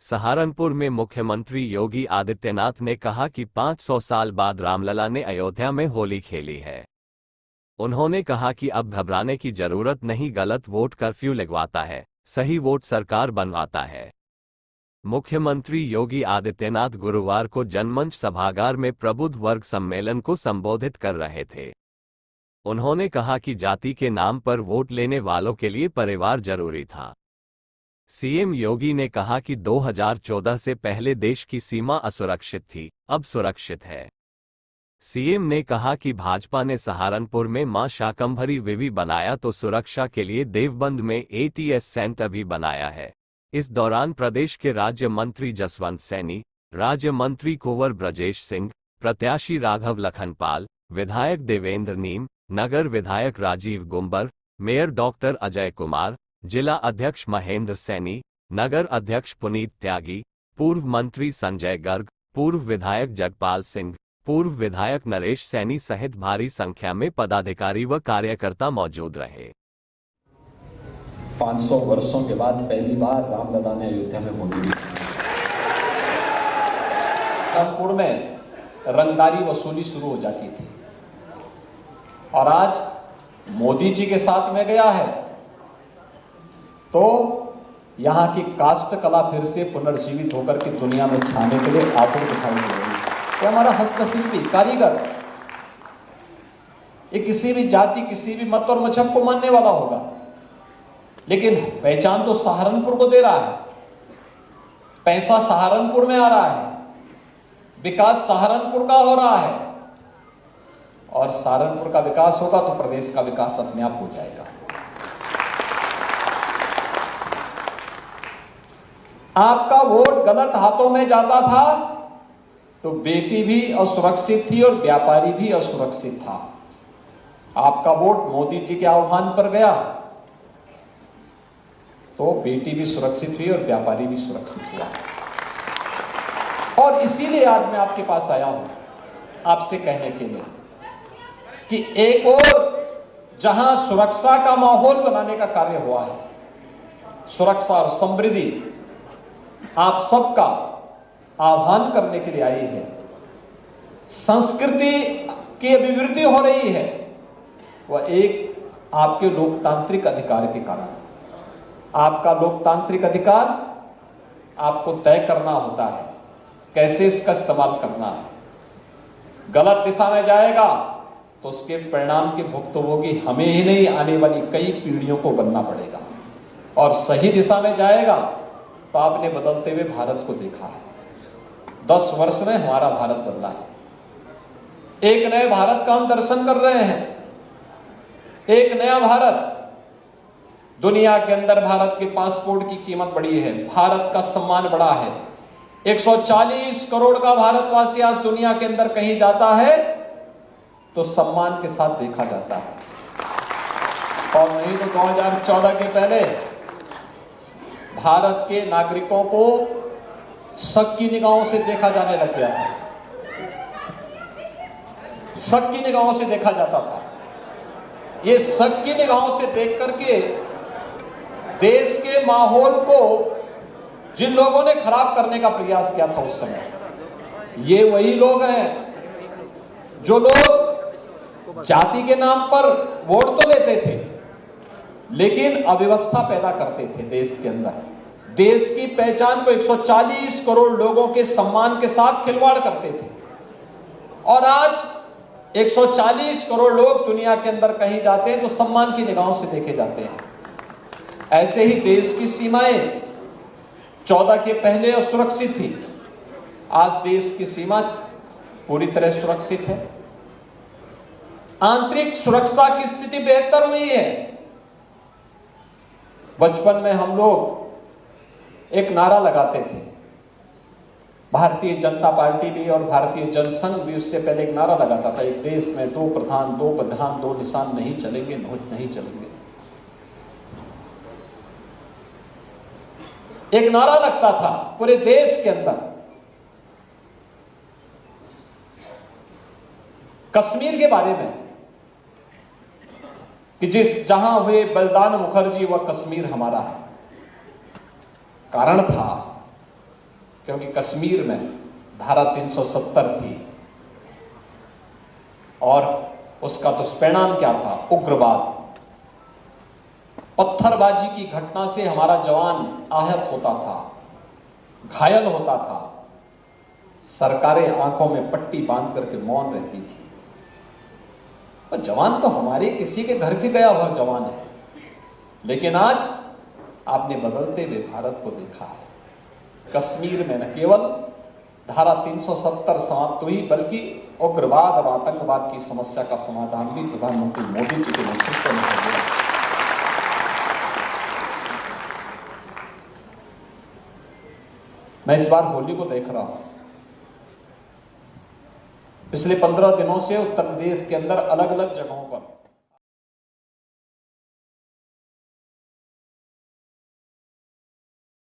सहारनपुर में मुख्यमंत्री योगी आदित्यनाथ ने कहा कि 500 साल बाद रामलला ने अयोध्या में होली खेली है। उन्होंने कहा कि अब घबराने की जरूरत नहीं, गलत वोट कर्फ्यू लगवाता है, सही वोट सरकार बनवाता है। मुख्यमंत्री योगी आदित्यनाथ गुरुवार को जनमंच सभागार में प्रबुद्ध वर्ग सम्मेलन को संबोधित कर रहे थे। उन्होंने कहा कि जाति के नाम पर वोट लेने वालों के लिए परिवार जरूरी था। सीएम योगी ने कहा कि 2014 से पहले देश की सीमा असुरक्षित थी, अब सुरक्षित है। सीएम ने कहा कि भाजपा ने सहारनपुर में मां शाकंभरी विवि बनाया तो सुरक्षा के लिए देवबंद में एटीएस सेंटर भी बनाया है। इस दौरान प्रदेश के राज्य मंत्री जसवंत सैनी, राज्य मंत्री कुंवर ब्रजेश सिंह, प्रत्याशी राघव लखनपाल, विधायक देवेंद्र नीम, नगर विधायक राजीव गुंबर, मेयर डॉक्टर अजय कुमार, जिला अध्यक्ष महेंद्र सैनी, नगर अध्यक्ष पुनीत त्यागी, पूर्व मंत्री संजय गर्ग, पूर्व विधायक जगपाल सिंह, पूर्व विधायक नरेश सैनी सहित भारी संख्या में पदाधिकारी व कार्यकर्ता मौजूद रहे। 500 वर्षों के बाद पहली बार रामलला ने अयोध्या में होली कानपुर में रंगदारी वसूली शुरू हो जाती थी और आज मोदी जी के साथ में गया है तो यहाँ की काष्ठ कला फिर से पुनर्जीवित होकर के दुनिया में छाने के लिए आतुर दिखाई दे रही है। तो हमारा हस्तशिल्पी कारीगर ये किसी भी जाति, किसी भी मत और मजहब को मानने वाला होगा, लेकिन पहचान तो सहारनपुर को दे रहा है, पैसा सहारनपुर में आ रहा है, विकास सहारनपुर का हो रहा है और सहारनपुर का विकास होगा तो प्रदेश का विकास अपने आप हो जाएगा। आपका वोट गलत हाथों में जाता था तो बेटी भी असुरक्षित थी और व्यापारी भी असुरक्षित था। आपका वोट मोदी जी के आह्वान पर गया तो बेटी भी सुरक्षित हुई और व्यापारी भी सुरक्षित हुआ। और इसीलिए आज मैं आपके पास आया हूं आपसे कहने के लिए कि एक और जहां सुरक्षा का माहौल बनाने का कार्य हुआ है, सुरक्षा और समृद्धि आप सबका आह्वान करने के लिए आई है, संस्कृति की अभिवृद्धि हो रही है, वह एक आपके लोकतांत्रिक अधिकार के कारण। आपका लोकतांत्रिक अधिकार आपको तय करना होता है कैसे इसका इस्तेमाल करना है। गलत दिशा में जाएगा तो उसके परिणाम के भुक्तभोगी हमें ही नहीं, आने वाली कई पीढ़ियों को बनना पड़ेगा। और सही दिशा में जाएगा तो आपने बदलते हुए भारत को देखा है। 10 वर्ष में हमारा भारत बदला है। एक नए भारत का हम दर्शन कर रहे हैं। एक नया भारत, दुनिया के अंदर भारत के पासपोर्ट की कीमत बढ़ी है, भारत का सम्मान बढ़ा है। 140 करोड़ का भारतवासी आज दुनिया के अंदर कहीं जाता है तो सम्मान के साथ देखा जाता है। और नहीं तो 2014 के पहले भारत के नागरिकों को शक की निगाहों से देखा जाने लग गया था। शक की निगाहों से देखा जाता था। ये शक की निगाहों से देख करके देश के माहौल को जिन लोगों ने खराब करने का प्रयास किया था उस समय, ये वही लोग हैं जो लोग जाति के नाम पर वोट तो लेते थे लेकिन अव्यवस्था पैदा करते थे देश के अंदर। देश की पहचान को 140 करोड़ लोगों के सम्मान के साथ खिलवाड़ करते थे। और आज 140 करोड़ लोग दुनिया के अंदर कहीं जाते हैं तो सम्मान की निगाहों से देखे जाते हैं। ऐसे ही देश की सीमाएं 14 के पहले असुरक्षित थी, आज देश की सीमा पूरी तरह सुरक्षित है। आंतरिक सुरक्षा की स्थिति बेहतर हुई है। बचपन में हम लोग एक नारा लगाते थे, भारतीय जनता पार्टी भी और भारतीय जनसंघ भी उससे पहले एक नारा लगाता था, एक देश में 2 प्रधान 2 प्रधान 2 निशान नहीं चलेंगे, नहीं चलेंगे। एक नारा लगता था पूरे देश के अंदर। कश्मीर के बारे में कि जहां हुए बलिदान मुखर्जी वह कश्मीर हमारा है। कारण था क्योंकि कश्मीर में धारा 370 थी और उसका दुष्परिणाम क्या था? उग्रवाद। पत्थरबाजी की घटना से हमारा जवान आहत होता था, घायल होता था, सरकारें आंखों में पट्टी बांध करके मौन रहती थी। और जवान तो हमारे किसी के घर से गया हुआ जवान है, लेकिन आज आपने बदलते हुए भारत को देखा है। कश्मीर में न केवल धारा 370 समाप्त हुई, बल्कि उग्रवाद और आतंकवाद की समस्या का समाधान भी प्रधानमंत्री मोदी जी के नेतृत्व में हो गया। मैं इस बार होली को देख रहा हूं। पिछले 15 दिनों से उत्तर प्रदेश के अंदर अलग अलग जगहों पर